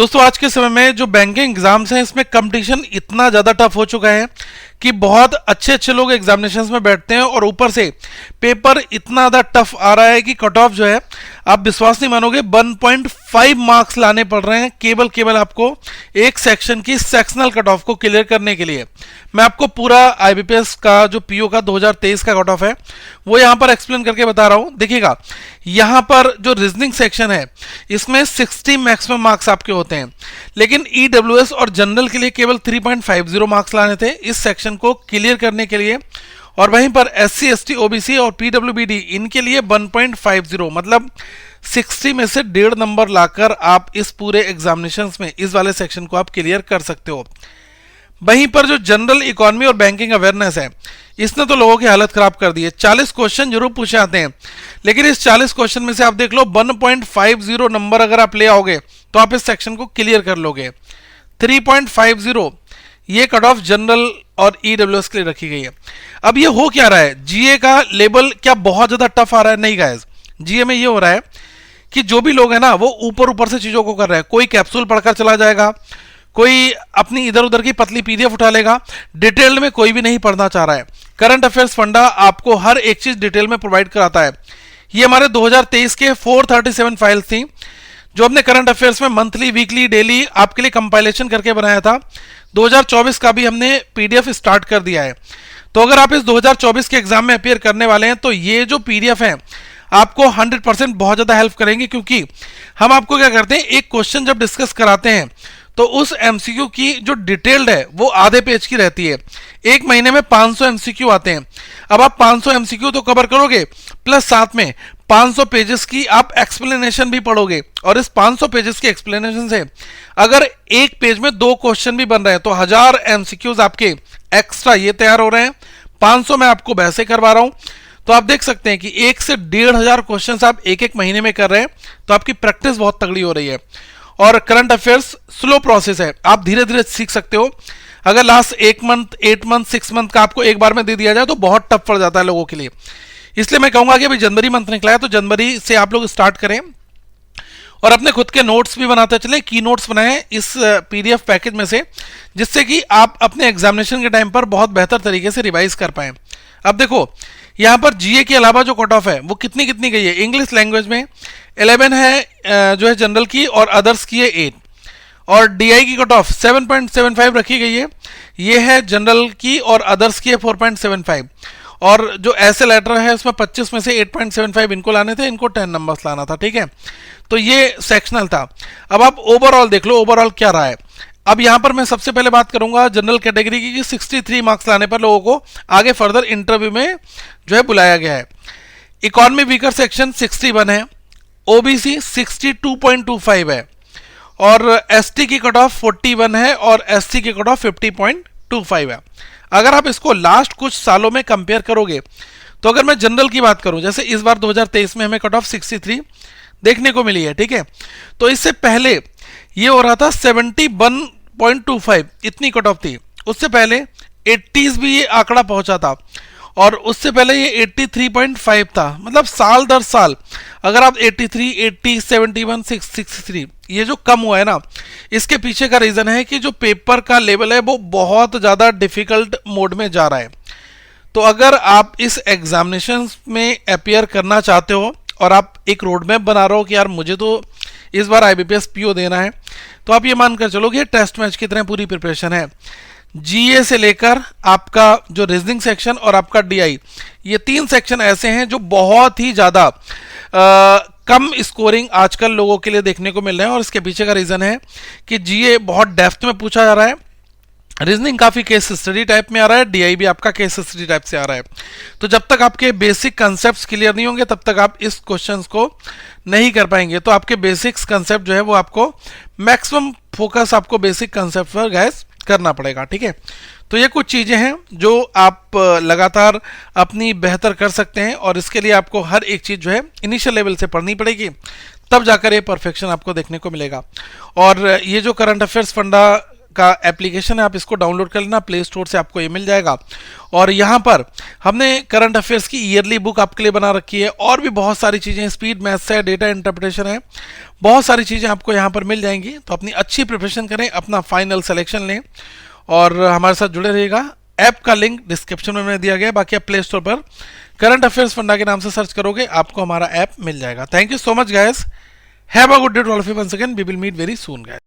दोस्तों आज के समय में जो बैंकिंग एग्जाम्स हैं इसमें कंपटीशन इतना ज़्यादा टफ हो चुका है कि बहुत अच्छे अच्छे लोग एग्जामिनेशंस में बैठते हैं और ऊपर से पेपर इतना ज़्यादा टफ आ रहा है कि कट ऑफ जो है आप विश्वास नहीं मानोगे 1.5 मार्क्स लाने पड़ रहे हैं केवल आपको एक सेक्शन की सेक्शनल कट ऑफ को क्लियर करने के लिए। मैं आपको पूरा आईबीपीएस का जो पीओ का 2023 का कट ऑफ है वो यहाँ पर एक्सप्लेन करके बता रहा हूँ। देखिएगा यहाँ पर जो रीजनिंग सेक्शन है इसमें 60 मैक्सिमम मार्क्स आपके होते हैं, लेकिन ईडब्ल्यूएस और जनरल के लिए केवल 3.50 मार्क्स लाने थे इस सेक्शन को क्लियर करने के लिए, और वहीं पर एससी एसटी ओबीसी और पीडब्ल्यूबीडी इनके लिए 1.50 मतलब 60 में से 1.5 नंबर लाकर आप इस पूरे एग्जामिनेशंस में इस वाले सेक्शन को आप क्लियर कर सकते हो। वहीं पर जो जनरल इकोनॉमी और बैंकिंग अवेयरनेस है इसने तो लोगों की हालत खराब कर दी है। 40 क्वेश्चन जरूर पूछे आते हैं, लेकिन इस 40 क्वेश्चन में से आप देख लो 1.50 नंबर अगर आप ले आओगे तो आप इस सेक्शन को क्लियर कर लोगे। 3.50 ये कट ऑफ जनरल और ईडब्ल्यूएस के लिए रखी गई है। अब ये हो क्या रहा है, जीए का लेवल क्या बहुत ज्यादा टफ आ रहा है? नहीं गाइस, जीए में ये हो रहा है कि जो भी लोग हैं ना वो ऊपर से चीजों को कर रहे हैं। कोई कैप्सूल पढ़कर चला जाएगा, कोई अपनी इधर उधर की पतली पीडीएफ उठा लेगा, डिटेल में कोई भी नहीं पढ़ना चाह रहा है। करंट अफेयर्स फंडा आपको हर एक चीज डिटेल में प्रोवाइड कराता है। ये हमारे 2023 के 437 फाइल्स थी जो हमने करंट अफेयर्स में मंथली वीकली डेली आपके लिए कंपाइलेशन करके बनाया था। 2024 का भी हमने पीडीएफ स्टार्ट कर दिया है। तो अगर आप इस 2024 के एग्जाम में अपियर करने वाले हैं तो ये जो पीडीएफ है आपको 100% बहुत ज्यादा हेल्प करेंगे, क्योंकि हम आपको क्या करते हैं, एक क्वेश्चन जब डिस्कस कराते हैं तो उस एमसीक्यू की जो डिटेल्ड है वो आधे पेज की रहती है। एक महीने में 500 एमसीक्यू आते हैं। अब आप 500 एमसीक्यू तो कवर करोगे, प्लस साथ में 500 पेजेस की आप एक्सप्लेनेशन भी पढ़ोगे, और इस 500 पेजेस के एक्सप्लेनेशन से अगर एक पेज में 2 क्वेश्चन भी बन रहे हैं तो 1000 एमसीक्यूज आपके एक्स्ट्रा ये तैयार हो रहे हैं। 500 मैं आपको वैसे करवा रहा हूं, तो आप देख सकते हैं कि 1 से 1500 क्वेश्चन आप एक महीने में कर रहे हैं, तो आपकी प्रैक्टिस बहुत तगड़ी हो रही है। और करंट अफेयर्स स्लो प्रोसेस है, आप धीरे धीरे सीख सकते हो। अगर लास्ट 1 मंथ 8 मंथ 6 मंथ का आपको एक बार में दे दिया जाए तो बहुत टफ पड़ जाता है लोगों के लिए। इसलिए मैं कहूंगा कि अभी जनवरी मंथ निकला है तो जनवरी से आप लोग स्टार्ट करें और अपने खुद के नोट्स भी बनाते चले। की नोट्स बनाएं इस पीडीएफ पैकेज में से, जिससे कि आप अपने एग्जामिनेशन के टाइम पर बहुत बेहतर तरीके से रिवाइज कर पाएं। अब देखो यहाँ पर जीए के अलावा जो कट ऑफ है वो कितनी गई है। इंग्लिश लैंग्वेज में 11 है जो है जनरल की, और अदर्स की है 8, और डीआई की कट ऑफ 7.75 रखी गई है। ये है जनरल की, और अदर्स की है 4.75, और जो ऐसे लेटर है उसमें 25 में से 8.75 इनको लाने थे, इनको 10 नंबर्स लाना था। ठीक है, तो ये सेक्शनल था। अब आप ओवरऑल देख लो ओवरऑल क्या रहा है। अब यहां पर मैं सबसे पहले बात करूंगा जनरल कैटेगरी की कि 63 मार्क्स लाने पर लोगों को आगे फर्दर इंटरव्यू में जो है बुलाया गया है। इकोनॉमी वीकर सेक्शन 61 है, ओबीसी 62.25 है, और एसटी की कट ऑफ 41 है, और एससी की कट ऑफ 50.25 है। अगर आप इसको लास्ट कुछ सालों में कंपेयर करोगे तो अगर मैं जनरल की बात करूं, जैसे इस बार 2023 में हमें कट ऑफ 63 देखने को मिली है। ठीक है, तो इससे पहले ये हो रहा था 71.25, इतनी कट ऑफ थी। उससे पहले 80s भी ये आंकड़ा पहुंचा था, और उससे पहले ये 83.5 था। मतलब साल दर साल अगर आप 83, 80, 71, 63 ये जो कम हुआ है ना, इसके पीछे का रीजन है कि जो पेपर का लेवल है वो बहुत ज्यादा डिफिकल्ट मोड में जा रहा है। तो अगर आप इस एग्जामिनेशन में अपियर करना चाहते हो और आप एक रोड मैप बना रहे हो कि यार मुझे तो इस बार आईबीपीएस पीओ देना है, तो आप ये मानकर चलो कि टेस्ट मैच की तरह पूरी प्रिपरेशन है। जीए से लेकर आपका जो रीजनिंग सेक्शन और आपका डीआई, ये 3 सेक्शन ऐसे हैं जो बहुत ही ज्यादा कम स्कोरिंग आजकल लोगों के लिए देखने को मिल रहे हैं, और इसके पीछे का रीजन है कि जीए बहुत डेप्थ में पूछा जा रहा है, रीजनिंग काफी केस स्टडी टाइप में आ रहा है, डीआई भी आपका केस स्टडी टाइप से आ रहा है। तो जब तक आपके बेसिक कंसेप्ट्स क्लियर नहीं होंगे तब तक आप इस क्वेश्चंस को नहीं कर पाएंगे। तो आपके बेसिक्स कंसेप्ट जो है वो आपको मैक्सिमम फोकस आपको बेसिक कंसेप्ट पर गैस करना पड़ेगा। ठीक है, तो ये कुछ चीजें हैं जो आप लगातार अपनी बेहतर कर सकते हैं, और इसके लिए आपको हर एक चीज जो है इनिशियल लेवल से पढ़नी पड़ेगी, तब जाकर ये परफेक्शन आपको देखने को मिलेगा। और ये जो करंट अफेयर्स फंडा का एप्लीकेशन है, आप इसको डाउनलोड कर लेना, प्ले स्टोर से आपको ये मिल जाएगा। और यहाँ पर हमने करंट अफेयर्स की ईयरली बुक आपके लिए बना रखी है, और भी बहुत सारी चीज़ें, स्पीड मैथ्स है, डेटा इंटरप्रिटेशन है, बहुत सारी चीज़ें आपको यहाँ पर मिल जाएंगी। तो अपनी अच्छी प्रिपरेशन करें, अपना फाइनल सिलेक्शन लें और हमारे साथ जुड़े रहिएगा। ऐप का लिंक डिस्क्रिप्शन में मैंने दिया गया है, बाकी आप प्ले स्टोर पर करंट अफेयर्स फंडा के नाम से सर्च करोगे, आपको हमारा ऐप मिल जाएगा। Thank you so much guys, have a good day to all of you, once again we will meet very soon guys.